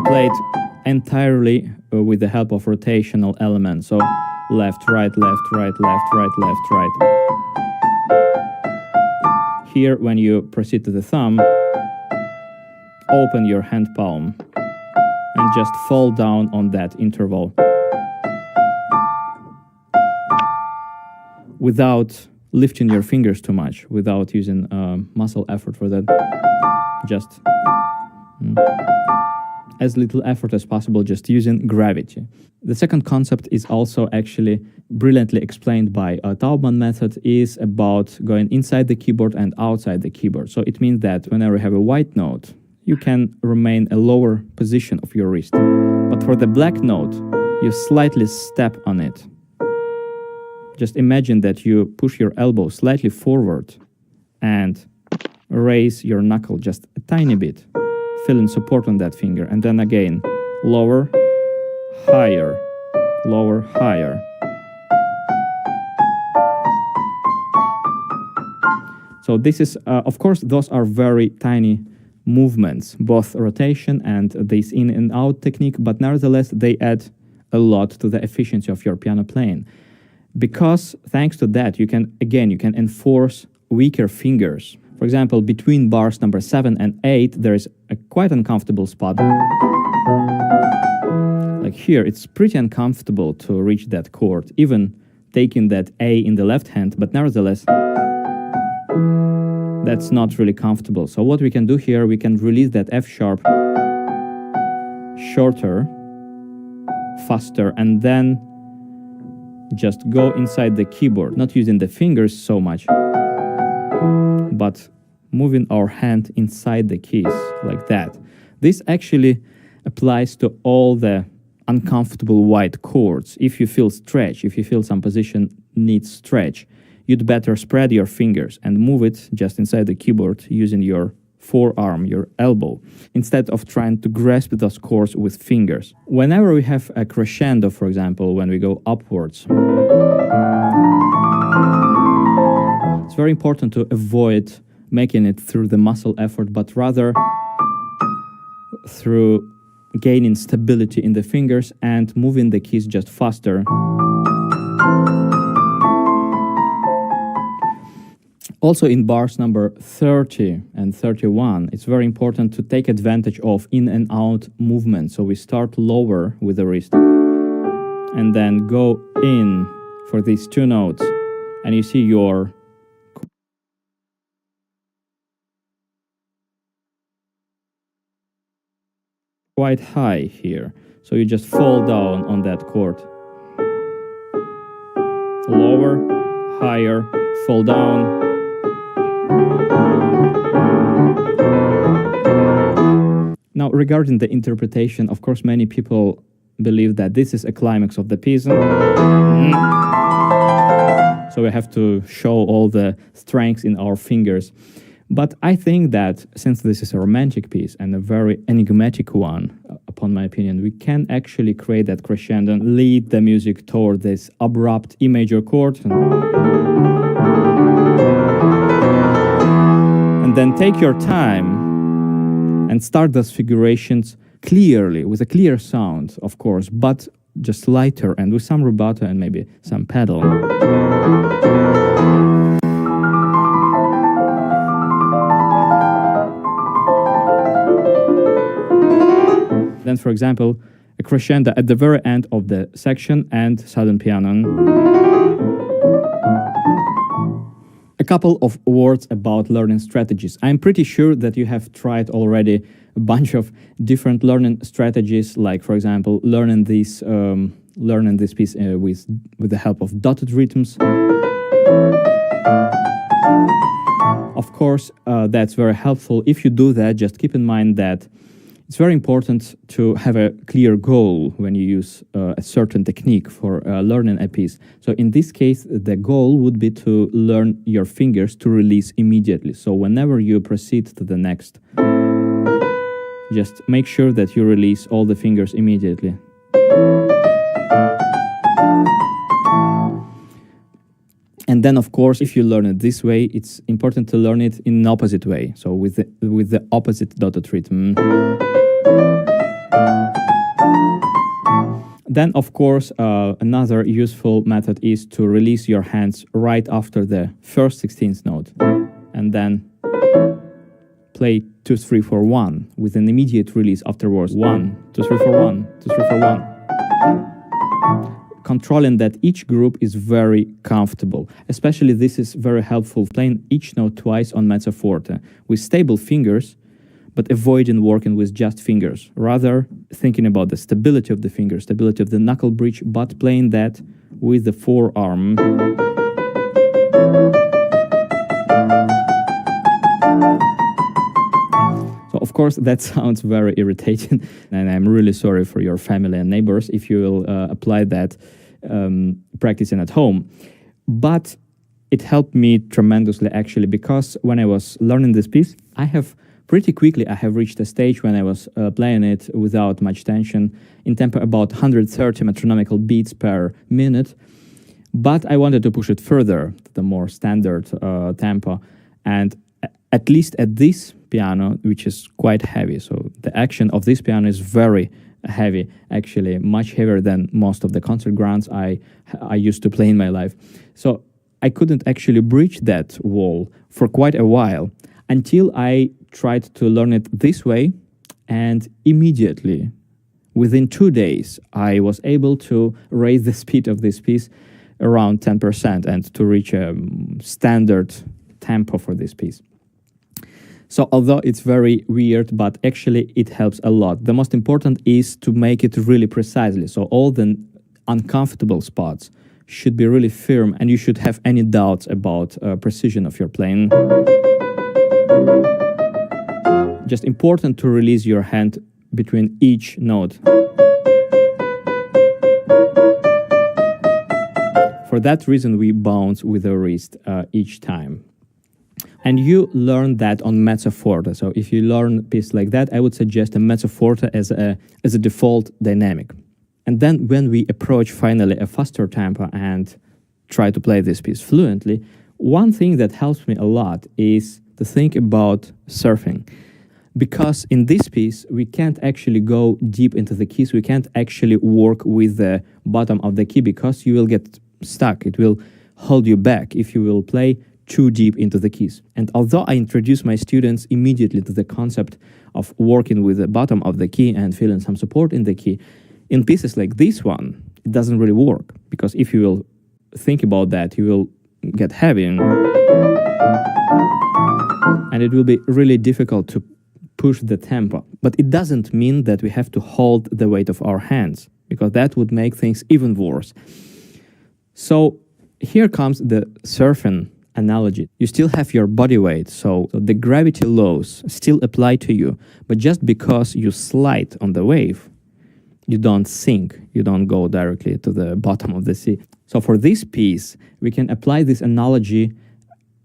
played entirely with the help of rotational elements. So left, right, left, right, left, right, left, right. Here, when you proceed to the thumb, open your hand palm and just fall down on that interval without lifting your fingers too much, without using muscle effort for that. Just as little effort as possible, just using gravity. The second concept is also actually brilliantly explained by Taubman method, is about going inside the keyboard and outside the keyboard. So it means that whenever you have a white note, you can remain a lower position of your wrist. But for the black note, you slightly step on it. Just imagine that you push your elbow slightly forward and raise your knuckle just a tiny bit, feeling support on that finger, and then again, lower, higher, lower, higher. So this is, of course, those are very tiny movements, both rotation and this in and out technique, but nevertheless, they add a lot to the efficiency of your piano playing. Because thanks to that, you can enforce weaker fingers. For example, between bars number 7 and 8, there is a quite uncomfortable spot. Like here, it's pretty uncomfortable to reach that chord, even taking that A in the left hand, but nevertheless, that's not really comfortable. So what we can do here, we can release that F sharp shorter, faster, and then just go inside the keyboard, not using the fingers so much, but moving our hand inside the keys like that. This actually applies to all the uncomfortable white chords. If you feel stretch, if you feel some position needs stretch, you'd better spread your fingers and move it just inside the keyboard using your forearm, your elbow, instead of trying to grasp those chords with fingers. Whenever we have a crescendo, for example, when we go upwards, it's very important to avoid making it through the muscle effort, but rather through gaining stability in the fingers and moving the keys just faster. Also in bars number 30 and 31, it's very important to take advantage of in and out movement. So we start lower with the wrist and then go in for these two notes, and you see your quite high here. So you just fall down on that chord. Lower, higher, fall down. Now, regarding the interpretation, of course, many people believe that this is a climax of the piece. So we have to show all the strengths in our fingers. But I think that since this is a romantic piece and a very enigmatic one, upon my opinion, we can actually create that crescendo and lead the music toward this abrupt E major chord. And then take your time and start those figurations clearly, with a clear sound, of course, but just lighter and with some rubato and maybe some pedal. Then, for example, a crescendo at the very end of the section and sudden piano. A couple of words about learning strategies. I'm pretty sure that you have tried already a bunch of different learning strategies, like, for example, learning this piece with the help of dotted rhythms. Of course, that's very helpful. If you do that, just keep in mind that it's very important to have a clear goal when you use a certain technique for learning a piece. So in this case, the goal would be to learn your fingers to release immediately. So whenever you proceed to the next, just make sure that you release all the fingers immediately. And then, of course, if you learn it this way, it's important to learn it in an opposite way. So with the opposite dotted rhythm. Then, of course, another useful method is to release your hands right after the first 16th note, and then play 2, 3, 4, 1 with an immediate release afterwards. 1, 2, 3, 4, 1, 2, 3, 4, 1. Controlling that each group is very comfortable. Especially this is very helpful playing each note twice on mezzo forte with stable fingers, but avoiding working with just fingers. Rather, thinking about the stability of the fingers, stability of the knuckle bridge, but playing that with the forearm. So, of course, that sounds very irritating, and I'm really sorry for your family and neighbors if you will apply that practicing at home. But it helped me tremendously, actually, because when I was learning this piece, I have reached a stage when I was playing it without much tension, in tempo about 130 metronomical beats per minute. But I wanted to push it further to the more standard tempo, and at least at this piano, which is quite heavy. So the action of this piano is very heavy, actually, much heavier than most of the concert grounds I used to play in my life. So I couldn't actually breach that wall for quite a while until I tried to learn it this way, and immediately, within 2 days, I was able to raise the speed of this piece around 10% and to reach a standard tempo for this piece. So although it's very weird, but actually it helps a lot. The most important is to make it really precisely. So all the uncomfortable spots should be really firm, and you should have any doubts about precision of your playing. Just important to release your hand between each note. For that reason, we bounce with the wrist each time. And you learn that on mezzo forte. So if you learn a piece like that, I would suggest a mezzo forte as a default dynamic. And then when we approach finally a faster tempo and try to play this piece fluently, one thing that helps me a lot is to think about surfing. Because in this piece, we can't actually go deep into the keys. We can't actually work with the bottom of the key because you will get stuck. It will hold you back if you will play too deep into the keys. And although I introduce my students immediately to the concept of working with the bottom of the key and feeling some support in the key, in pieces like this one, it doesn't really work. Because if you will think about that, you will get heavy. And it will be really difficult to push the tempo. But it doesn't mean that we have to hold the weight of our hands, because that would make things even worse. So here comes the surfing analogy. You still have your body weight, so the gravity laws still apply to you, but just because you slide on the wave, you don't sink, you don't go directly to the bottom of the sea. So for this piece, we can apply this analogy.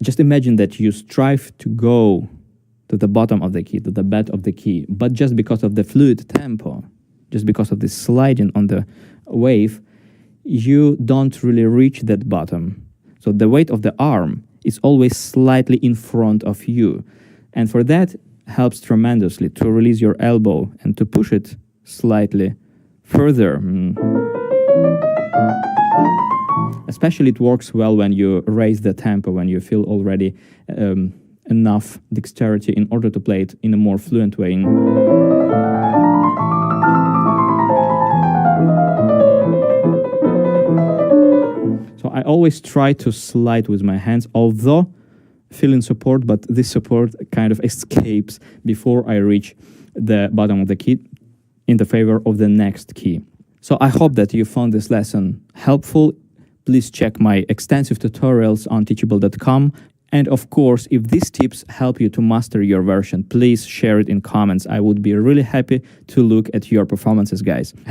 Just imagine that you strive to go to the bottom of the key, to the bed of the key, but just because of the fluid tempo, just because of this sliding on the wave, you don't really reach that bottom. So the weight of the arm is always slightly in front of you. And for that, helps tremendously to release your elbow and to push it slightly further. Especially it works well when you raise the tempo, when you feel already enough dexterity in order to play it in a more fluent way. So I always try to slide with my hands, although feeling support, but this support kind of escapes before I reach the bottom of the key in the favor of the next key. So I hope that you found this lesson helpful. Please check my extensive tutorials on teachable.com. And of course, if these tips help you to master your version, please share it in comments. I would be really happy to look at your performances, guys.